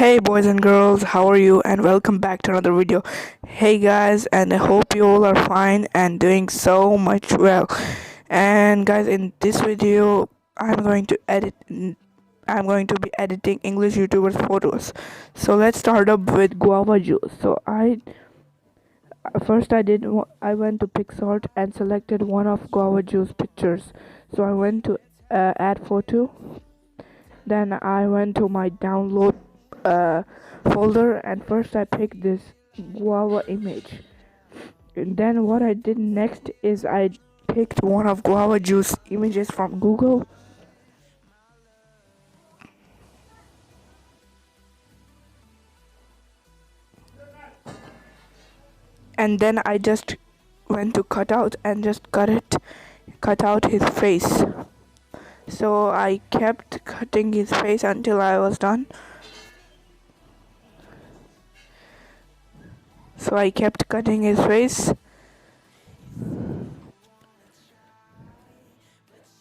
Hey boys and girls, how are you? And welcome back to another video. Hey guys, and I hope you all are fine and doing so much well. And guys, in this video, I'm going to be editing English YouTubers photos. So let's start up with guava juice. I went to PixArt and selected one of guava juice pictures. So I went to add photo. Then I went to my download uh, folder, and first I picked this guava image. And then what I did next is I picked one of guava juice images from Google. And then I just went to cutout and just cut out his face. So I kept cutting his face until I was done. So I kept cutting his face.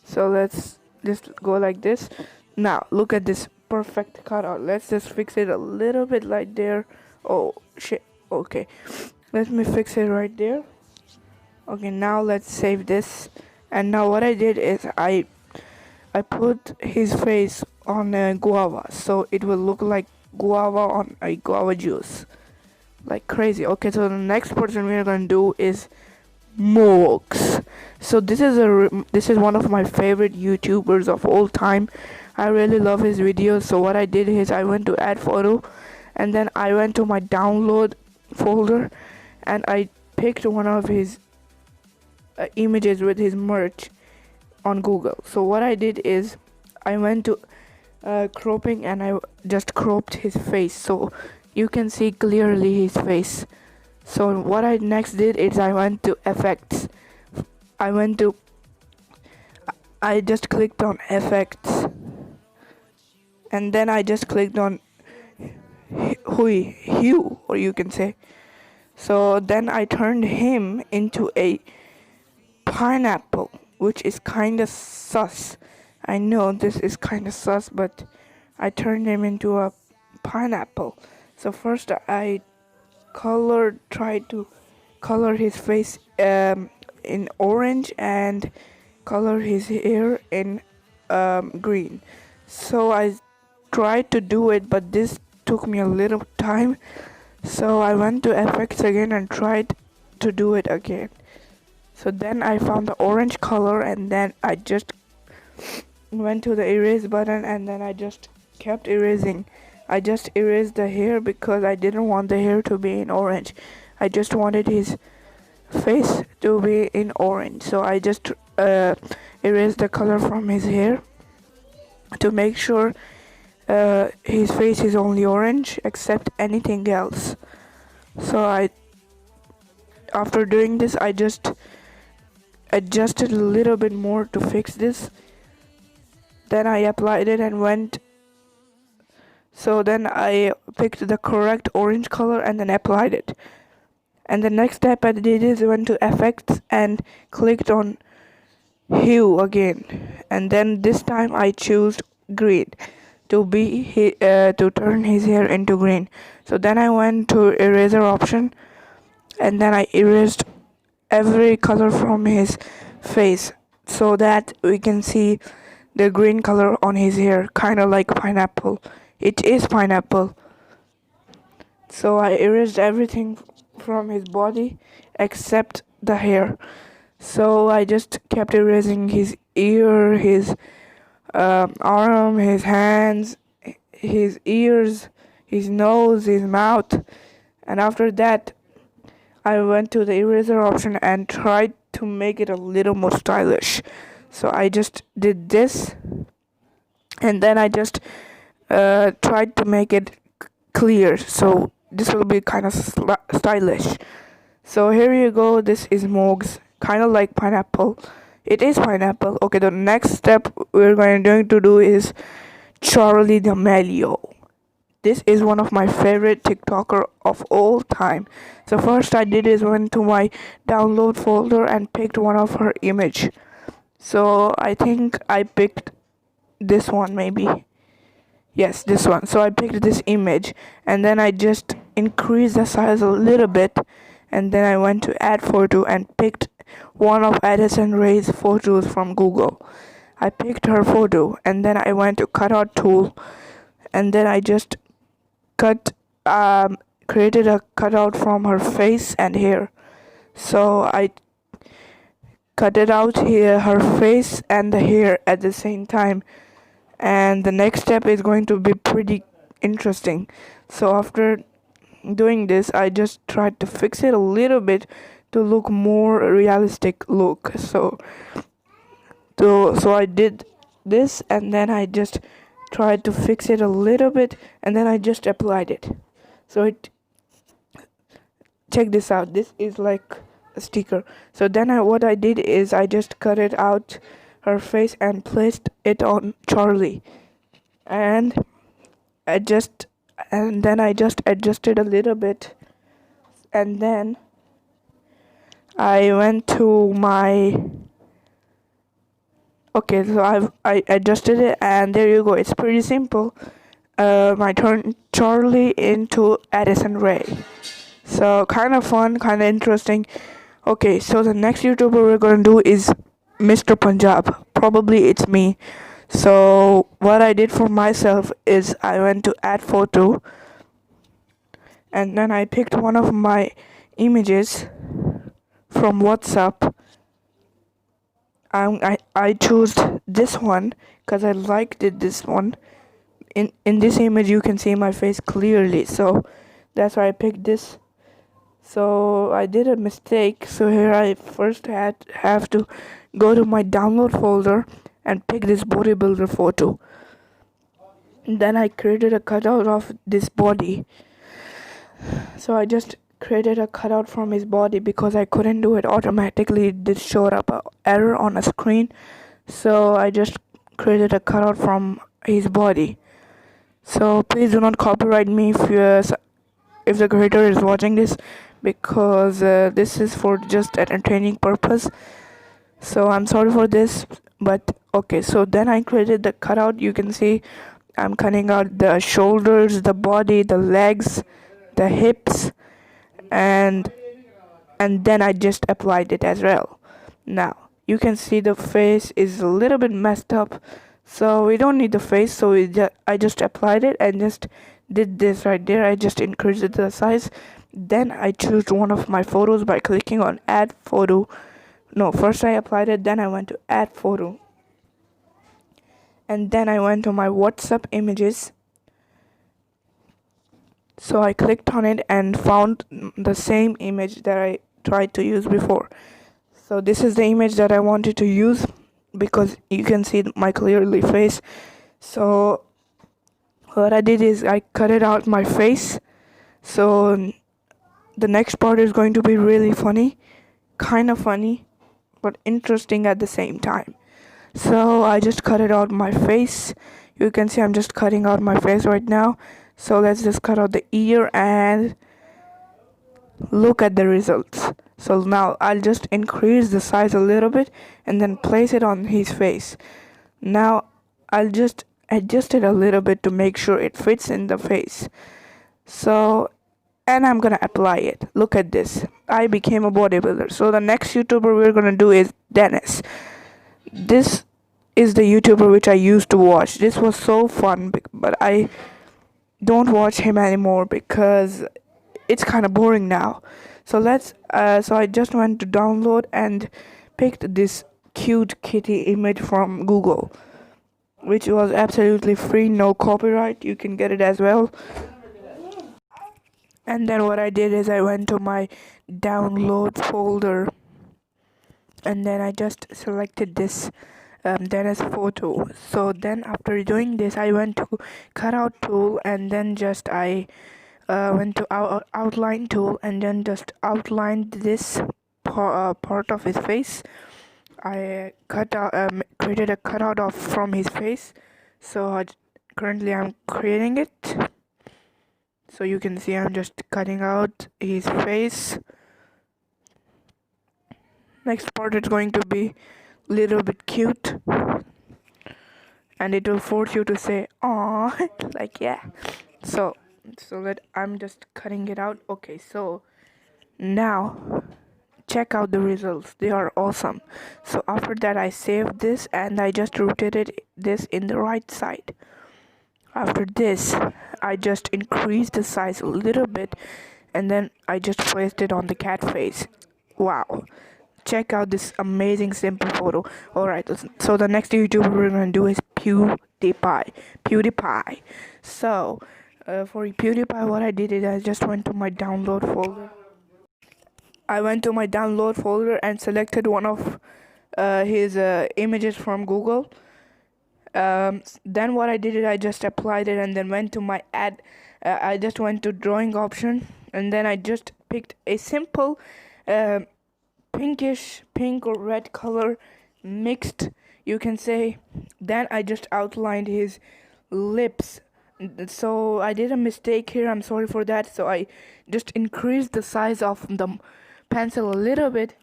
So let's just go like this. Now look at this perfect cutout. Let's just fix it a little bit like there. Oh shit. Okay, let me fix it right there. Okay, now let's save this. And now what I did is I put his face on a guava, so it will look like guava on a guava juice, like crazy. Okay, so the next person we are gonna do is Mox. So this is one of my favorite YouTubers of all time. I really love his videos. So what I did is I went to add photo, and then I went to my download folder, and I picked one of his images with his merch on Google. So what I did is I went to cropping, and I just cropped his face so you can see clearly his face. So what I next did is I went to effects. I just clicked on effects, and then I just clicked on hue, or you can say. So then I turned him into a pineapple, which is kind of sus. I know this is kind of sus, but I turned him into a pineapple. So first I tried to color his face in orange and color his hair in green. So I tried to do it, but this took me a little time. So I went to effects again and tried to do it again. So then I found the orange color, and then I just went to the erase button, and then I just kept erasing. I just erased the hair because I didn't want the hair to be in orange. I just wanted his face to be in orange. So I just erased the color from his hair to make sure his face is only orange except anything else. So after doing this, I just adjusted a little bit more to fix this. Then I applied it and went. So then I picked the correct orange color and then applied it. And the next step I did is went to effects and clicked on hue again. And then this time I chose green to turn his hair into green. So then I went to eraser option, and then I erased every color from his face so that we can see the green color on his hair, kind of like pineapple. It is pineapple. So I erased everything from his body except the hair. So I just kept erasing his ear, his arm, his hands, his ears, his nose, his mouth. And after that, I went to the eraser option and tried to make it a little more stylish. So I just did this, and then I just tried to make it clear, so this will be kind of stylish. So here you go. This is Mogs, kind of like pineapple. It is pineapple. Okay, the next step we're going to do is Charlie D'Amelio. This is one of my favorite TikToker of all time. So first I did is went to my download folder and picked one of her image. So I think I picked this one, maybe. Yes, this one. So I picked this image and then I just increased the size a little bit, and then I went to add photo and picked one of Addison Rae's photos from Google. I picked her photo and then I went to cutout tool, and then I just cut created a cutout from her face and hair. So I cut it out here, her face and the hair at the same time. And the next step is going to be pretty interesting. So after doing this, I just tried to fix it a little bit to look more realistic look. So I did this and then I just tried to fix it a little bit and then I just applied it. So it check this out. This is like a sticker. So then what I did is I just cut it out her face and placed it on Charlie, and then I just adjusted a little bit, and then I went to my okay, so I adjusted it, and there you go. It's pretty simple. I turned Charlie into Addison Rae. So kind of fun, kind of interesting. Okay, so the next YouTuber we're gonna do is MrPunjab. Probably it's me. So what I did for myself is I went to add photo, and then I picked one of my images from WhatsApp. I chose this one because I liked it. This one. In this image you can see my face clearly, so that's why I picked this. So I did a mistake. So here I first have to go to my download folder and pick this bodybuilder photo. Then I created a cutout of this body. So I just created a cutout from his body because I couldn't do it automatically. It did show up an error on a screen. So I just created a cutout from his body. So please do not copyright me if the creator is watching this, because this is for just entertaining purpose. So I'm sorry for this, but okay. So then I created the cutout. You can see I'm cutting out the shoulders, the body, the legs, the hips, and then I just applied it as well. Now you can see the face is a little bit messed up, so we don't need the face. So I just applied it and just did this right there. I just increased the size. Then I chose one of my photos by clicking on add photo. No, first I applied it, then I went to add photo, and then I went to my WhatsApp images. So I clicked on it and found the same image that I tried to use before. So this is the image that I wanted to use because you can see my clearly face. So what I did is I cut it out my face. So the next part is going to be really funny, kind of funny, but interesting at the same time. So I just cut it out my face. You can see I'm just cutting out my face right now. So let's just cut out the ear and look at the results. So now I'll just increase the size a little bit and then place it on his face. Now I'll just adjust it a little bit to make sure it fits in the face. So, and I'm gonna apply it. Look at this. I became a bodybuilder. So the next YouTuber we're gonna do is Dennis. This is the YouTuber which I used to watch. This was so fun, but I don't watch him anymore because it's kind of boring now. So so I just went to download and picked this cute kitty image from Google, which was absolutely free, no copyright. You can get it as well. And then what I did is I went to my download folder, and then I just selected this Dennis photo. So then after doing this, I went to cutout tool, and then just I went to outline tool, and then just outlined this part of his face. I created a cutout of from his face. So currently I'm creating it. So you can see I'm just cutting out his face. Next part is going to be little bit cute, and it will force you to say "aw," like yeah. So that I'm just cutting it out. Okay, so now check out the results. They are awesome. So after that, I saved this and I just rotated this in the right side. After this, I just increased the size a little bit and then I just placed it on the cat face. Wow. Check out this amazing simple photo. Alright, so the next YouTuber we're gonna do is PewDiePie. So for PewDiePie, what I did is I just went to my download folder. And selected one of his images from Google. Then what I did is I just applied it and then went to my ad. I just went to drawing option and then I just picked a simple pink or red color mixed, you can say. Then I just outlined his lips. So I did a mistake here, I'm sorry for that. So I just increased the size of the pencil a little bit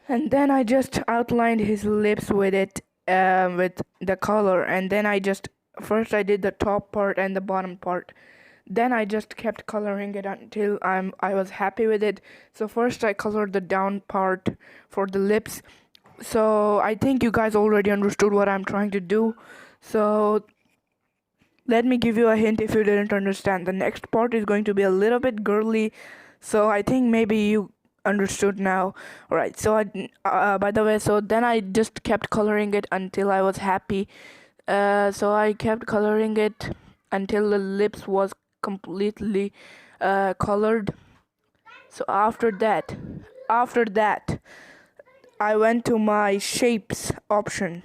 and then I just outlined his lips with it, with the color. And then I did the top part and the bottom part. Then I just kept coloring it until I was happy with it. So first I colored the down part for the lips. So I think you guys already understood what I'm trying to do. So let me give you a hint if you didn't understand. The next part is going to be a little bit girly. So I think maybe you understood now. Alright, so by the way, so then I just kept coloring it until I was happy. So I kept coloring it until the lips was completely colored. So after that I went to my shapes option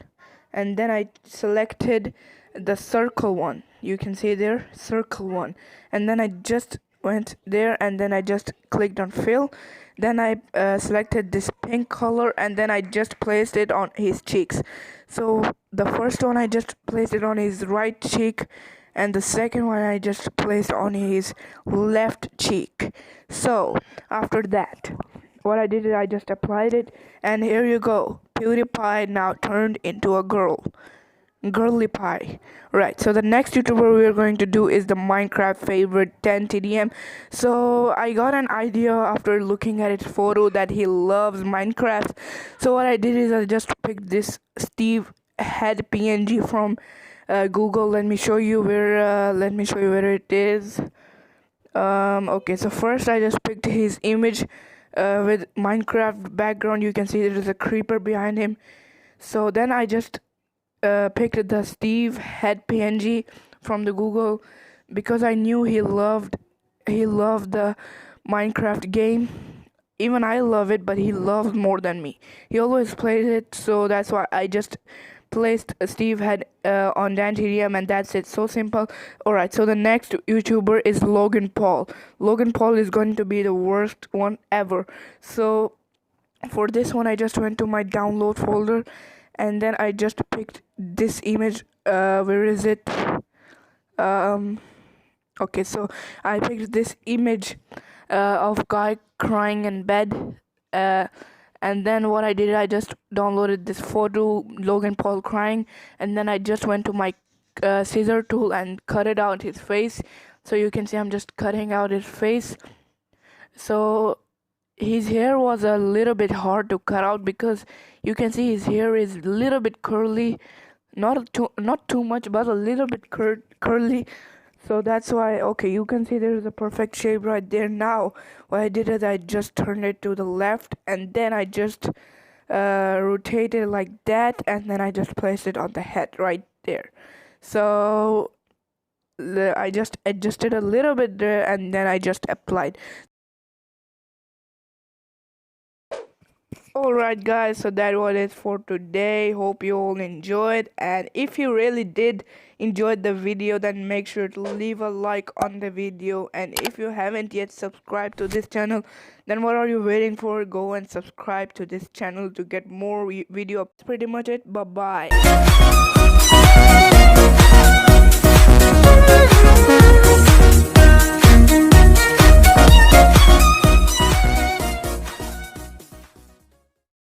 and then I selected the circle one. You can see there, circle one. And then I just went there and then I just clicked on fill. Then I selected this pink color and then I just placed it on his cheeks. So the first one I just placed it on his right cheek and the second one I just placed on his left cheek. So after that, what I did is I just applied it and here you go. PewDiePie now turned into a girly pie. Right, so the next YouTuber we are going to do is the Minecraft favorite 10 TDM. So I got an idea after looking at his photo that he loves Minecraft. So what I did is I just picked this Steve head PNG from Google. Let me show you where it is. Okay, so first I just picked his image with Minecraft background. You can see there is a creeper behind him. So then I just picked the Steve head PNG from the Google because I knew he loved the Minecraft game. Even I love it, but he loves more than me. He always plays it, so that's why I just placed Steve head on Dan TDM, and that's it. So simple. Alright, so the next YouTuber is Logan Paul. Logan Paul is going to be the worst one ever. So for this one I just went to my download folder and then I just picked this image. Where is it? Okay, so I picked this image of guy crying in bed. And then what I did, I just downloaded this photo, Logan Paul crying, and then I just went to my scissor tool and cut it out his face. So you can see I'm just cutting out his face. So his hair was a little bit hard to cut out because you can see his hair is a little bit curly, not too much, but a little bit curly. So that's why, okay, you can see there's a perfect shape right there. Now what I did is I just turned it to the left and then I just rotated it like that and then I just placed it on the head right there. So I just adjusted a little bit there and then I just applied. Alright guys, so that was it for today. Hope you all enjoyed, and if you really did enjoy the video, then make sure to leave a like on the video. And if you haven't yet subscribed to this channel, then what are you waiting for? Go and subscribe to this channel to get more video. That's pretty much it. Bye bye.